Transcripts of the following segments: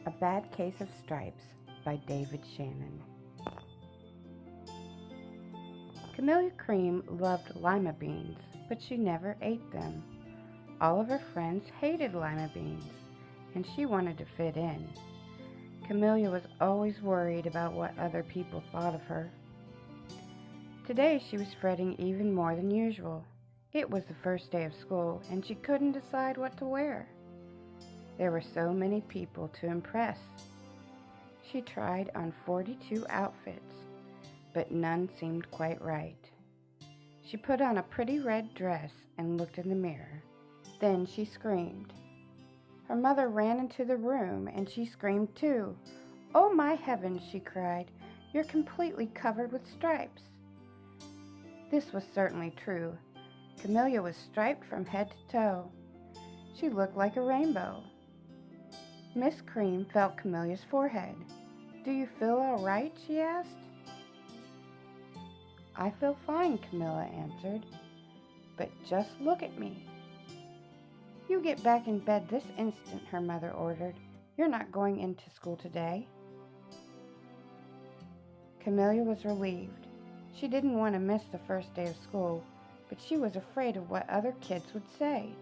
A Bad Case of Stripes by David Shannon. Camellia Cream loved lima beans, but she never ate them. All of her friends hated lima beans, and she wanted to fit in. Camellia was always worried about what other people thought of her. Today she was fretting even more than usual. It was the first day of school, and she couldn't decide what to wear. There were so many people to impress. She tried on 42 outfits, but none seemed quite right. She put on a pretty red dress and looked in the mirror. Then she screamed. Her mother ran into the room, and she screamed too. "Oh, my heavens," she cried. "You're completely covered with stripes." This was certainly true. Camellia was striped from head to toe. She looked like a rainbow. Miss Cream felt Camelia's forehead. "Do you feel all right?" she asked. "I feel fine," Camilla answered. "But just look at me." "You get back in bed this instant," her mother ordered. "You're not going into school today." Camellia was relieved. She didn't want to miss the first day of school, but she was afraid of what other kids would say.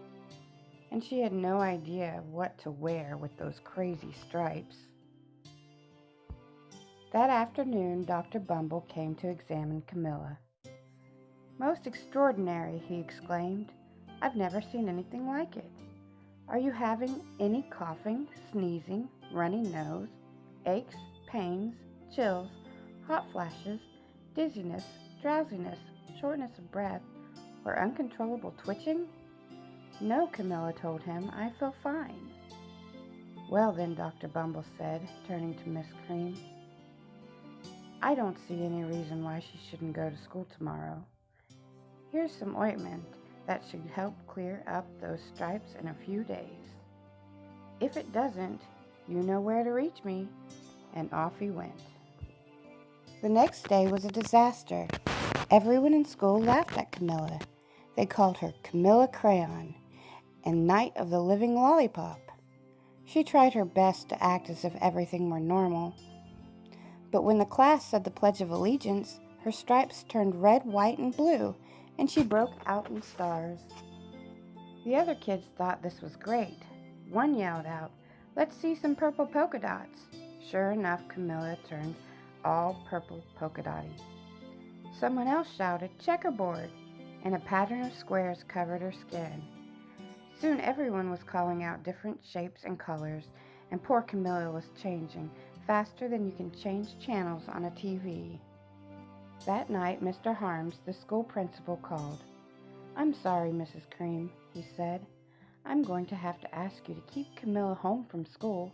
And she had no idea what to wear with those crazy stripes. That afternoon, Dr. Bumble came to examine Camilla. "Most extraordinary," he exclaimed. "I've never seen anything like it. Are you having any coughing, sneezing, runny nose, aches, pains, chills, hot flashes, dizziness, drowsiness, shortness of breath, or uncontrollable twitching?" "No," Camilla told him. "I feel fine." "Well then," Dr. Bumble said, turning to Miss Cream, "I don't see any reason why she shouldn't go to school tomorrow. Here's some ointment that should help clear up those stripes in a few days. If it doesn't, you know where to reach me." And off he went. The next day was a disaster. Everyone in school laughed at Camilla. They called her Camilla Crayon and Night of the Living Lollipop. She tried her best to act as if everything were normal. But when the class said the Pledge of Allegiance, her stripes turned red, white, and blue, and she broke out in stars. The other kids thought this was great. One yelled out, "Let's see some purple polka dots." Sure enough, Camilla turned all purple polka dotty. Someone else shouted, "Checkerboard," and a pattern of squares covered her skin. Soon everyone was calling out different shapes and colors, and poor Camilla was changing faster than you can change channels on a TV. That night, Mr. Harms, the school principal, called. "I'm sorry, Mrs. Cream," he said. "I'm going to have to ask you to keep Camilla home from school.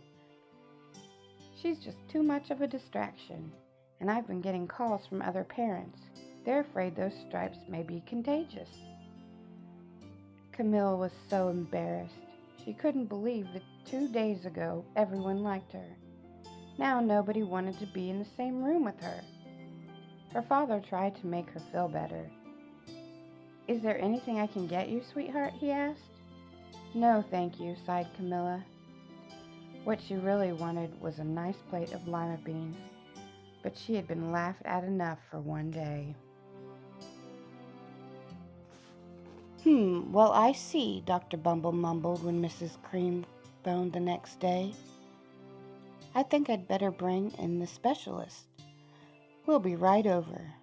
She's just too much of a distraction, and I've been getting calls from other parents. They're afraid those stripes may be contagious." Camilla was so embarrassed. She couldn't believe that 2 days ago everyone liked her. Now nobody wanted to be in the same room with her. Her father tried to make her feel better. "Is there anything I can get you, sweetheart?" he asked. "No, thank you," sighed Camilla. What she really wanted was a nice plate of lima beans, but she had been laughed at enough for one day. Well, I see," Dr. Bumble mumbled when Mrs. Cream phoned the next day. "I think I'd better bring in the specialist. We'll be right over."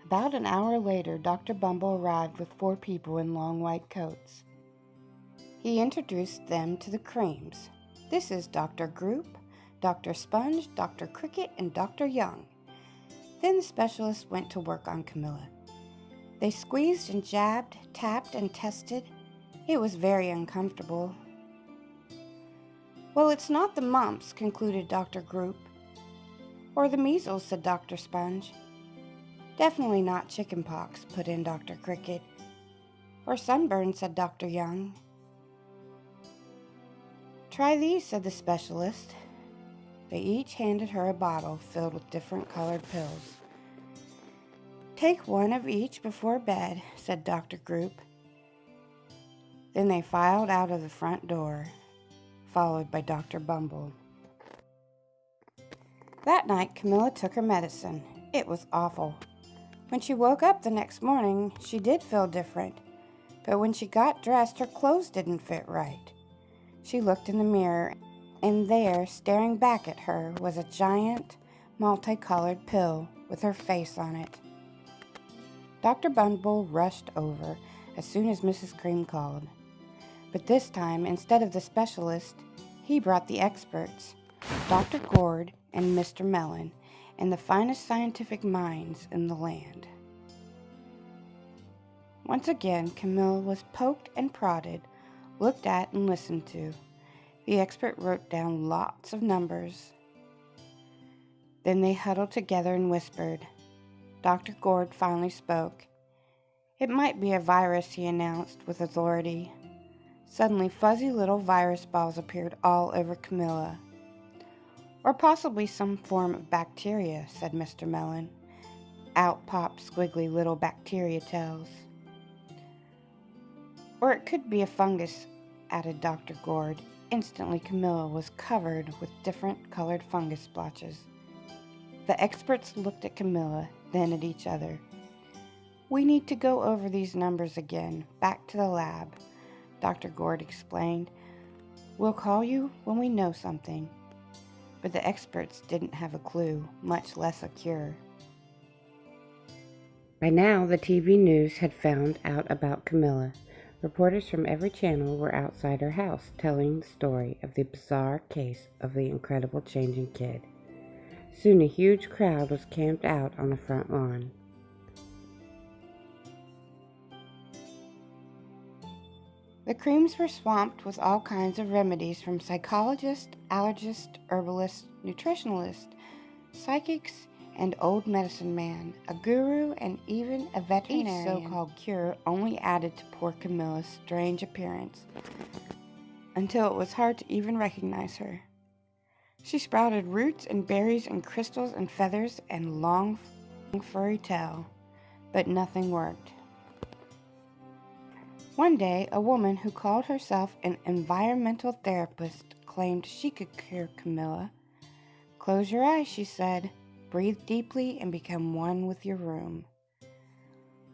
About an hour later, Dr. Bumble arrived with 4 people in long white coats. He introduced them to the Creams. "This is Dr. Group, Dr. Sponge, Dr. Cricket, and Dr. Young." Then the specialist went to work on Camilla. They squeezed and jabbed, tapped and tested. It was very uncomfortable. "Well, it's not the mumps," concluded Dr. Group. "Or the measles," said Dr. Sponge. "Definitely not chicken pox," put in Dr. Cricket. "Or sunburn," said Dr. Young. "Try these," said the specialist. They each handed her a bottle filled with different colored pills. "Take one of each before bed," said Dr. Group. Then they filed out of the front door. followed by Dr. Bumble. That night, Camilla took her medicine. It was awful. When she woke up the next morning, she did feel different, but when she got dressed, her clothes didn't fit right. She looked in the mirror, and there, staring back at her, was a giant, multicolored pill with her face on it. Dr. Bumble rushed over as soon as Mrs. Cream called. But this time, instead of the specialist, he brought the experts, Dr. Gord and Mr. Mellon, and the finest scientific minds in the land. Once again, Camilla was poked and prodded, looked at and listened to. The expert wrote down lots of numbers. Then they huddled together and whispered. Dr. Gord finally spoke. It might be a virus, he announced with authority. Suddenly, fuzzy little virus balls appeared all over Camilla. Or possibly some form of bacteria, said Mr. Mellon. Out popped squiggly little bacteria tails. Or it could be a fungus, added Dr. Gord. Instantly, Camilla was covered with different colored fungus splotches. The experts looked at Camilla, then at each other. We need to go over these numbers again, back to the lab, Dr. Gord explained. We'll call you when we know something. But the experts didn't have a clue, much less a cure. By now, the TV news had found out about Camilla. Reporters from every channel were outside her house telling the story of the bizarre case of the incredible changing kid. Soon a huge crowd was camped out on the front lawn. The Creams were swamped with all kinds of remedies from psychologists, allergists, herbalists, nutritionalists, psychics, and old medicine man, a guru, and even a veterinarian. Each so-called cure only added to poor Camilla's strange appearance, until it was hard to even recognize her. She sprouted roots and berries and crystals and feathers and long furry tail, but nothing worked. One day, a woman who called herself an environmental therapist claimed she could cure Camilla. Close your eyes, she said. Breathe deeply and become one with your room.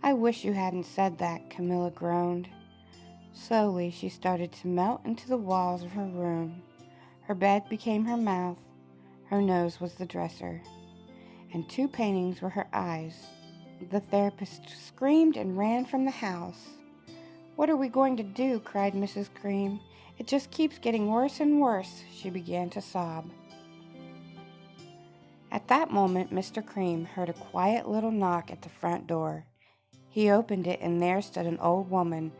I wish you hadn't said that, Camilla groaned. Slowly, she started to melt into the walls of her room. Her bed became her mouth. Her nose was the dresser. And 2 paintings were her eyes. The therapist screamed and ran from the house. What are we going to do? Cried Mrs. Cream. It just keeps getting worse and worse. She began to sob. At that moment, Mr. Cream heard a quiet little knock at the front door. He opened it, and there stood an old woman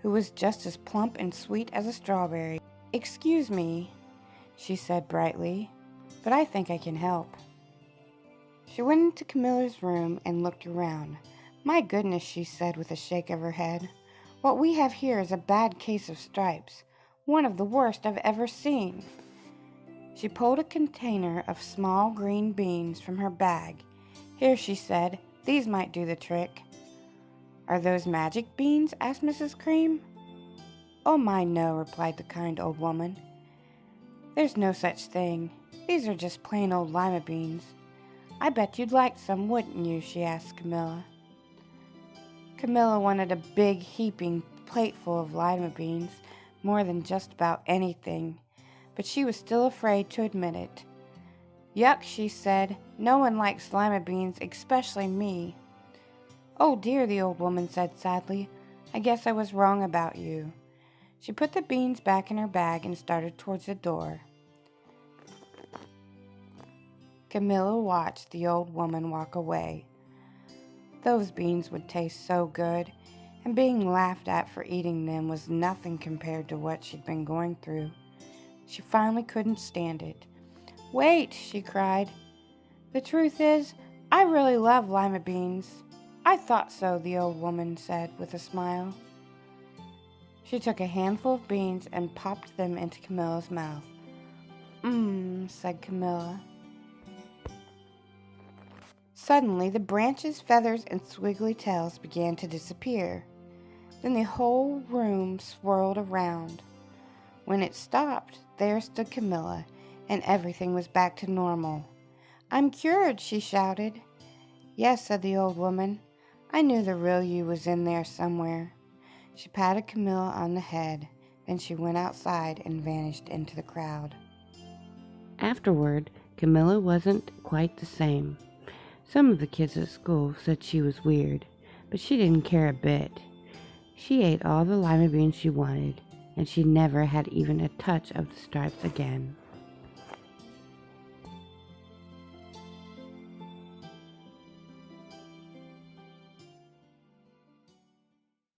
who was just as plump and sweet as a strawberry. Excuse me, she said brightly, but I think I can help. She went into Camilla's room and looked around. My goodness, she said with a shake of her head. What we have here is a bad case of stripes, one of the worst I've ever seen. She pulled a container of small green beans from her bag. Here, she said, these might do the trick. Are those magic beans? Asked Mrs. Cream. Oh my, no, replied the kind old woman. There's no such thing. These are just plain old lima beans. I bet you'd like some, wouldn't you? She asked Camilla. Camilla wanted a big, heaping plateful of lima beans, more than just about anything, but she was still afraid to admit it. Yuck, she said. No one likes lima beans, especially me. Oh dear, the old woman said sadly. I guess I was wrong about you. She put the beans back in her bag and started towards the door. Camilla watched the old woman walk away. Those beans would taste so good, and being laughed at for eating them was nothing compared to what she'd been going through. She finally couldn't stand it. Wait, she cried. The truth is, I really love lima beans. I thought so, the old woman said with a smile. She took a handful of beans and popped them into Camilla's mouth. Said Camilla. Suddenly, the branches, feathers, and squiggly tails began to disappear. Then the whole room swirled around. When it stopped, there stood Camilla, and everything was back to normal. "I'm cured," she shouted. "Yes," said the old woman. "I knew the real you was in there somewhere." She patted Camilla on the head, then she went outside and vanished into the crowd. Afterward, Camilla wasn't quite the same. Some of the kids at school said she was weird, but she didn't care a bit. She ate all the lima beans she wanted, and she never had even a touch of the stripes again.